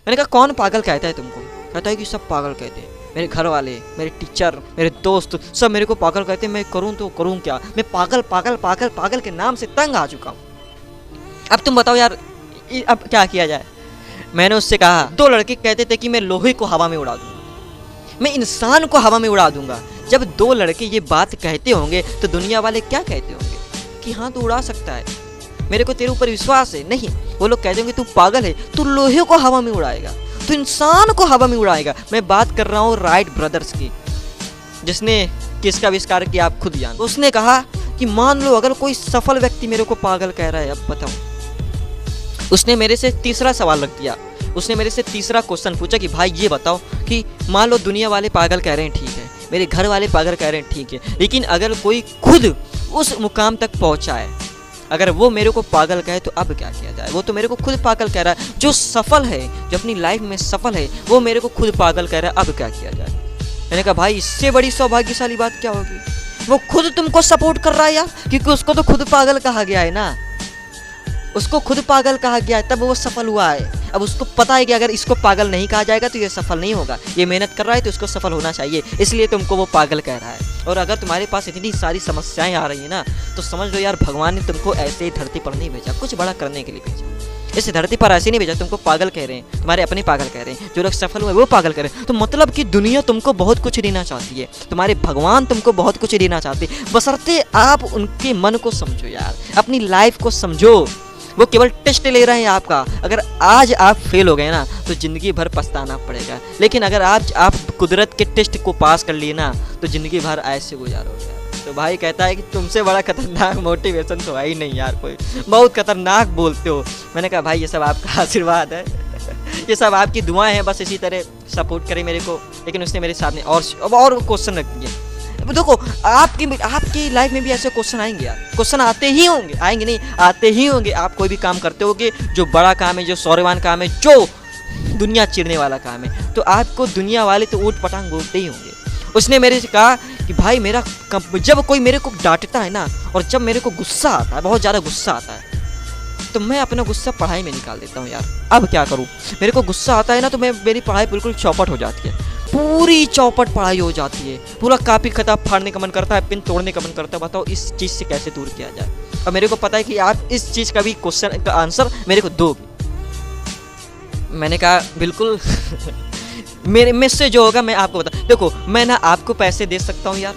मैंने कहा कौन पागल कहता है तुमको? कहता है कि सब पागल कहते हैं, मेरे घर वाले, मेरे टीचर, मेरे दोस्त सब मेरे को पागल कहते हैं। मैं करूँ तो करूँ क्या? मैं पागल पागल पागल पागल के नाम से तंग आ चुका हूँ। अब तुम बताओ यार, अब क्या किया जाए? मैंने उससे कहा, दो लड़के कहते थे कि मैं लोहे को हवा में उड़ा दूंगा, मैं इंसान को हवा में उड़ा दूंगा। जब दो लड़के ये बात कहते होंगे तो दुनिया वाले क्या कहते होंगे? कि हाँ तू उड़ा सकता है, मेरे को तेरे ऊपर विश्वास है। नहीं, वो लोग कहते होंगे तू पागल है, तू लोहे को हवा में उड़ाएगा, तू इंसान को हवा में उड़ाएगा। मैं बात कर रहा हूँ राइट ब्रदर्स की, जिसने किसका आविष्कार किया आप खुद जान। उसने कहा कि मान लो अगर कोई सफल व्यक्ति मेरे को पागल कह रहा है, अब बताओ। उसने मेरे से तीसरा सवाल रख दिया, उसने मेरे से तीसरा क्वेश्चन पूछा कि भाई ये बताओ कि मान लो दुनिया वाले पागल कह रहे हैं, ठीक है, मेरे घर वाले पागल कह रहे हैं, ठीक है, लेकिन अगर कोई खुद उस मुकाम तक पहुंचा है, अगर वो मेरे को पागल कहे तो अब क्या किया जाए? वो तो मेरे को खुद पागल कह रहा है। जो सफल है, जो अपनी लाइफ में सफल है, वो मेरे को खुद पागल कह रहा है, अब क्या किया जाए? मैंने कहा भाई इससे बड़ी सौभाग्यशाली बात क्या होगी? वो खुद तुमको सपोर्ट कर रहा है यार, क्योंकि उसको तो खुद पागल कहा गया है ना, उसको खुद पागल कहा गया है, तब वो सफल हुआ है। अब उसको पता है कि अगर इसको पागल नहीं कहा जाएगा तो ये सफल नहीं होगा, ये मेहनत कर रहा है तो इसको सफल होना चाहिए, इसलिए तुमको वो पागल कह रहा है। और अगर तुम्हारे पास इतनी सारी समस्याएं आ रही है ना, तो समझ लो यार भगवान ने तुमको ऐसे ही धरती पर नहीं भेजा, कुछ बड़ा करने के लिए भेजा। इस धरती पर ऐसे नहीं भेजा तुमको पागल कह रहे हैं, तुम्हारे अपने पागल कह रहे हैं, जो लोग सफल हुए वो पागल कह रहे हैं। तो मतलब कि दुनिया तुमको बहुत कुछ देना चाहती है, तुम्हारे भगवान तुमको बहुत कुछ देना चाहते हैं, बशर्ते आप उनके मन को समझो यार, अपनी लाइफ को समझो। वो केवल टेस्ट ले रहे हैं आपका। अगर आज आप फेल हो गए ना तो ज़िंदगी भर पछताना पड़ेगा, लेकिन अगर आज आप कुदरत के टेस्ट को पास कर लिए ना तो ज़िंदगी भर ऐसे गुजारोगे। तो भाई कहता है कि तुमसे बड़ा खतरनाक मोटिवेशन तो है ही नहीं यार कोई, बहुत खतरनाक बोलते हो। मैंने कहा भाई ये सब आपका आशीर्वाद है, ये सब आपकी दुआएं हैं, बस इसी तरह सपोर्ट करें मेरे को। लेकिन उसने मेरे सामने और क्वेश्चन रख दिए। देखो आपकी लाइफ में भी ऐसे क्वेश्चन आएंगे यार, क्वेश्चन आते ही होंगे, आएंगे नहीं, आते ही होंगे। आप कोई भी काम करते होगे जो बड़ा काम है, जो सौर्यवान काम है, जो दुनिया चीरने वाला काम है, तो आपको दुनिया वाले तो ऊट पटांग बोलते ही होंगे। उसने मेरे से कहा कि भाई जब कोई मेरे को डांटता है ना, और जब मेरे को गुस्सा आता है, बहुत ज़्यादा गुस्सा आता है, तो मैं अपना गुस्सा पढ़ाई में निकाल देता हूँ यार। अब क्या करूँ, मेरे को गुस्सा आता है ना तो मेरी पढ़ाई बिल्कुल चौपट हो जाती है, पूरी चौपट पढ़ाई हो जाती है, पूरा कापी खता फाड़ने का मन करता है, पेन तोड़ने का मन करता है। बताओ इस चीज़ से कैसे दूर किया जाए? और मेरे को पता है कि आप इस चीज़ का भी क्वेश्चन का आंसर मेरे को दोगे। मैंने कहा बिल्कुल मेरे से जो होगा मैं आपको बता। देखो मैं ना आपको पैसे दे सकता हूँ यार,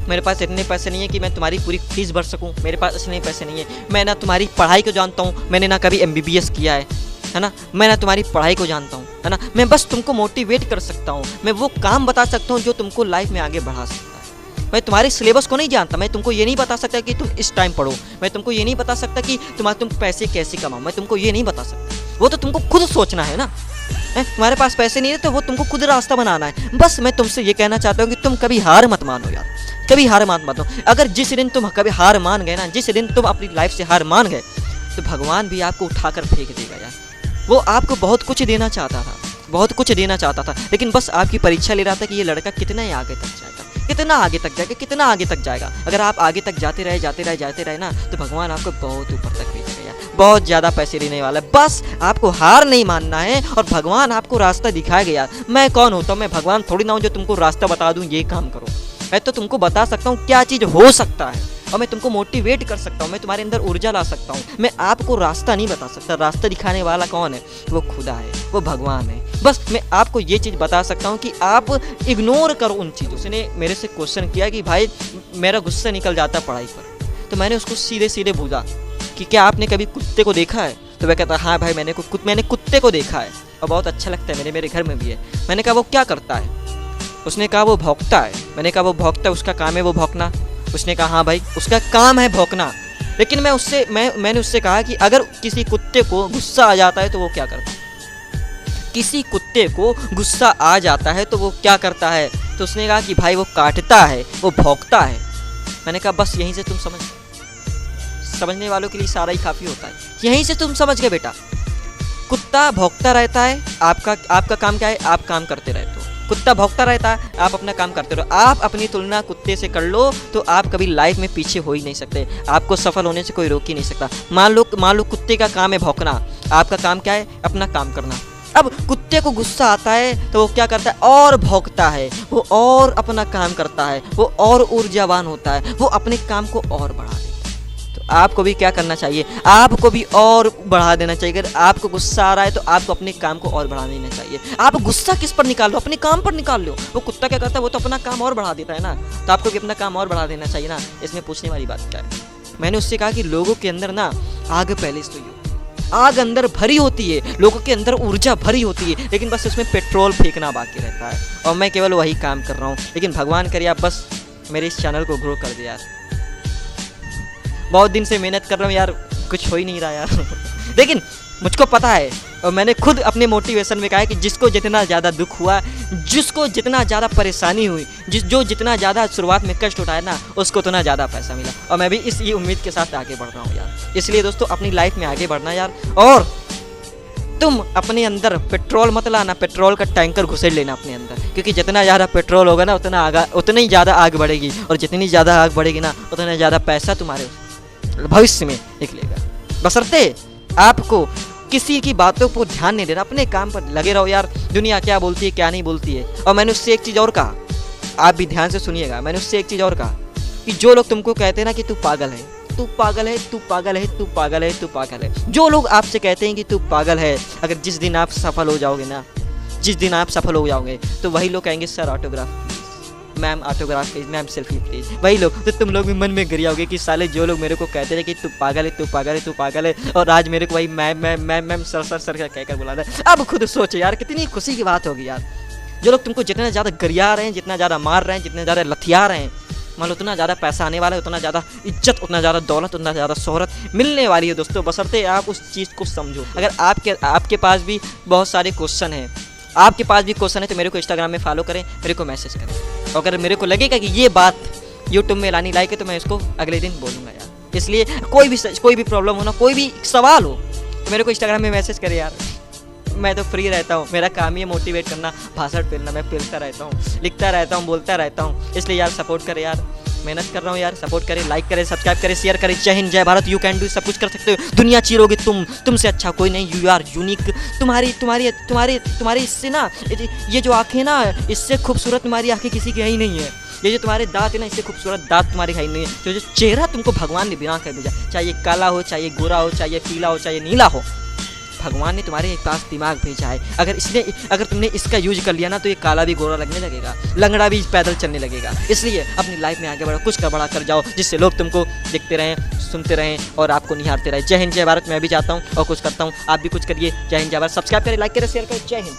मेरे पास इतने पैसे नहीं है कि मैं तुम्हारी पूरी फीस भर सकूं, मेरे पास इतने पैसे नहीं है। मैं ना तुम्हारी पढ़ाई को जानता हूँ, मैंने ना कभी MBBS किया है ना, मैं ना तुम्हारी पढ़ाई को जानता हूँ, है ना। मैं बस तुमको मोटिवेट कर सकता हूँ, मैं वो काम बता सकता हूँ जो तुमको लाइफ में आगे बढ़ा सकता है। मैं तुम्हारे सिलेबस को नहीं जानता, मैं तुमको ये नहीं बता सकता कि तुम इस टाइम पढ़ो, मैं तुमको ये नहीं बता सकता कि तुम पैसे कैसे कमाओ, मैं तुमको ये नहीं बता सकता। वो तो तुमको खुद सोचना है ना। तुम्हारे पास पैसे नहीं है तो वो तुमको खुद रास्ता बनाना है। बस मैं तुमसे ये कहना चाहता हूँ कि तुम कभी हार मत मानो यार, कभी हार मत मानो। अगर जिस दिन तुम कभी हार मान गए ना, जिस दिन तुम अपनी लाइफ से हार मान गए, तो भगवान भी आपको उठाकर फेंक देगा यार। वो आपको बहुत कुछ देना चाहता था, बहुत कुछ देना चाहता था, लेकिन बस आपकी परीक्षा ले रहा था कि ये लड़का कितना ही आगे तक जाएगा, कितना आगे तक जाएगा, कितना आगे तक जाएगा। अगर आप आगे तक जाते रहे ना, तो भगवान आपको बहुत ऊपर तक भेजेगा यार, बहुत ज़्यादा पैसे देने वाला है। बस आपको हार नहीं मानना है और भगवान आपको रास्ता दिखाएगा यार। मैं कौन होता हूँ? मैं भगवान थोड़ी ना हूँ जो तुमको रास्ता बता दूँ ये काम करो। मैं तो तुमको बता सकता हूँ क्या चीज़ हो सकता है, और मैं तुमको मोटिवेट कर सकता हूँ, मैं तुम्हारे अंदर ऊर्जा ला सकता हूँ। मैं आपको रास्ता नहीं बता सकता, रास्ता दिखाने वाला कौन है? वो खुदा है, वो भगवान है। बस मैं आपको ये चीज़ बता सकता हूँ कि आप इग्नोर करो उन चीज़ों। उसने मेरे से क्वेश्चन किया कि भाई मेरा गुस्सा निकल जाता है पढ़ाई पर, तो मैंने उसको सीधे सीधे पूछा कि क्या आपने कभी कुत्ते को देखा है? तो वह कहता हाँ भाई मैंने कुत्ते को देखा है और बहुत अच्छा लगता है, मेरे घर में भी है। मैंने कहा वो क्या करता है? उसने कहा वो भौंकता है। मैंने कहा वो भौंकता है, उसका काम है वो भौंकना? उसने कहा हाँ भाई उसका काम है भौंकना। लेकिन मैंने उससे कहा कि अगर किसी कुत्ते को गुस्सा आ जाता है तो वो क्या करता है? किसी कुत्ते को गुस्सा आ जाता है तो वो क्या करता है? तो उसने कहा कि भाई वो काटता है, वो भौंकता है। मैंने कहा बस यहीं से तुम समझने वालों के लिए सारा ही काफ़ी होता है, यहीं से तुम समझ गए बेटा। कुत्ता भौंकता रहता है, आपका काम क्या है? आप काम करते रहते हो। कुत्ता भौंकता रहता है, आप अपना काम करते रहो। आप अपनी तुलना कुत्ते से कर लो तो आप कभी लाइफ में पीछे हो ही नहीं सकते, आपको सफल होने से कोई रोक ही नहीं सकता। मान लो कुत्ते का काम है भौंकना, आपका काम क्या है? अपना काम करना। अब कुत्ते को गुस्सा आता है तो वो क्या करता है, और भौंकता है, वो और अपना काम करता है, वो और ऊर्जावान होता है, वो अपने काम को और बढ़ा देता है। तो आपको भी क्या करना चाहिए, आपको भी और बढ़ा देना चाहिए। अगर आपको गुस्सा आ रहा है तो आपको अपने काम को और बढ़ा देना चाहिए। आप गुस्सा किस पर निकाल लो, अपने काम पर निकाल लो। वो कुत्ता क्या करता है, वो तो अपना काम और बढ़ा देता है ना, तो आपको भी अपना काम और बढ़ा देना चाहिए ना। इसमें पूछने वाली बात क्या है। मैंने उससे कहा कि लोगों के अंदर ना आग पहले से तो आग अंदर भरी होती है, लोगों के अंदर ऊर्जा भरी होती है, लेकिन बस उसमें पेट्रोल फेंकना बाकी रहता है। और मैं केवल वही काम कर रहा हूँ। लेकिन भगवान करे आप बस मेरे इस चैनल को ग्रो कर दे यार। बहुत दिन से मेहनत कर रहा हूँ यार, कुछ हो ही नहीं रहा यार। लेकिन मुझको पता है, और मैंने खुद अपने मोटिवेशन में कहा है कि जिसको जितना ज़्यादा दुख हुआ, जिसको जितना ज़्यादा परेशानी हुई, जो जितना ज़्यादा शुरुआत में कष्ट उठाया ना, उसको उतना ज़्यादा पैसा मिला। और मैं भी ये उम्मीद के साथ आगे बढ़ रहा हूँ यार। इसलिए दोस्तों अपनी लाइफ में आगे बढ़ना यार। और तुम अपने अंदर पेट्रोल मत लाना, पेट्रोल का टैंकर घुसेड़ लेना अपने अंदर, क्योंकि जितना ज़्यादा पेट्रोल होगा ना उतना ही ज़्यादा आग बढ़ेगी, और जितनी ज़्यादा आग बढ़ेगी ना उतना ज़्यादा पैसा तुम्हारे भविष्य में निकलेगा। बशर्ते आपको किसी की बातों को ध्यान नहीं देना, अपने काम पर लगे रहो यार। दुनिया क्या बोलती है क्या नहीं बोलती है। और मैंने उससे एक चीज़ और कहा, आप भी ध्यान से सुनिएगा। मैंने उससे एक चीज़ और कहा कि जो लोग तुमको कहते हैं ना कि तू पागल है, तू पागल है, तू पागल है, तू पागल है, तू पागल है, जो लोग आपसे कहते हैं कि तू पागल है, अगर जिस दिन आप सफल हो जाओगे ना, जिस दिन आप सफल हो जाओगे, तो वही लोग कहेंगे sir autograph, ma'am autograph please, ma'am selfie please. वही लोग, तो तुम लोग भी मन में गिरियाओगे कि साले जो लोग मेरे को कहते थे कि तू पागल है, तू पागल है, तू पागल है, और आज मेरे को वही मैम सर कहकर बुला रहा है। अब खुद सोचो यार, कितनी खुशी की बात होगी यार। जो लोग तुमको जितना ज़्यादा गरिया रहे हैं, जितना ज़्यादा मार रहे हैं, जितने ज़्यादा लथिया रहे हैं, मान लो उतना ज़्यादा पैसा आने वाला है, उतना ज़्यादा इज्जत, उतना ज़्यादा दौलत, उतना ज़्यादा शोहरत मिलने वाली है दोस्तों, बशर्ते आप उस चीज़ को समझो। अगर आपके पास भी बहुत सारे क्वेश्चन हैं, आपके पास भी क्वेश्चन है, तो मेरे को इंस्टाग्राम में फॉलो करें, मेरे को मैसेज करें। और अगर मेरे को लगेगा कि ये बात यूट्यूब में लानी लायक है, तो मैं इसको अगले दिन बोलूँगा यार। इसलिए कोई भी प्रॉब्लम हो ना, कोई भी सवाल हो, तो मेरे को इंस्टाग्राम में मैसेज करे यार। मैं तो फ्री रहता हूँ, मेरा काम ही है मोटिवेट करना, भाषण पेलना, मैं पेलता रहता हूँ, लिखता रहता हूँ, बोलता रहता हूँ। इसलिए यार सपोर्ट करें यार, मेहनत कर रहा हूँ यार, सपोर्ट करें, लाइक करें, सब्सक्राइब करें, शेयर करें। जय हिंद, जय भारत, यू कैन डू, सब कुछ कर सकते हो, दुनिया चीरोगे तुमसे अच्छा कोई नहीं, यू आर यूनिक। तुम्हारी इससे ना, ये जो आँखें ना, इससे खूबसूरत तुम्हारी आँखें किसी की है ही नहीं है। ये जो तुम्हारे दांत है ना, इससे खूबसूरत दांत तुम्हारे है ही नहीं है। जो चेहरा तुमको भगवान ने बना कर भेजा, चाहे काला हो, चाहे गोरा हो, चाहे पीला हो, चाहे नीला हो, भगवान ने तुम्हारे पास दिमाग भेजा है। अगर तुमने इसका यूज कर लिया ना, तो ये काला भी गोरा लगने लगेगा, लंगड़ा भी पैदल चलने लगेगा। इसलिए अपनी लाइफ में आगे बढ़ो, कुछ का बड़ा कर जाओ, जिससे लोग तुमको देखते रहें, सुनते रहें और आपको निहारते रहें। जय हिंद, जय भारत। मैं भी चाहता हूँ और कुछ करता हूँ, आप भी कुछ करिए। जय हिंद, जय भारत। सब्सक्राइब करें, लाइक करें, शेयर करें। जय हिंद।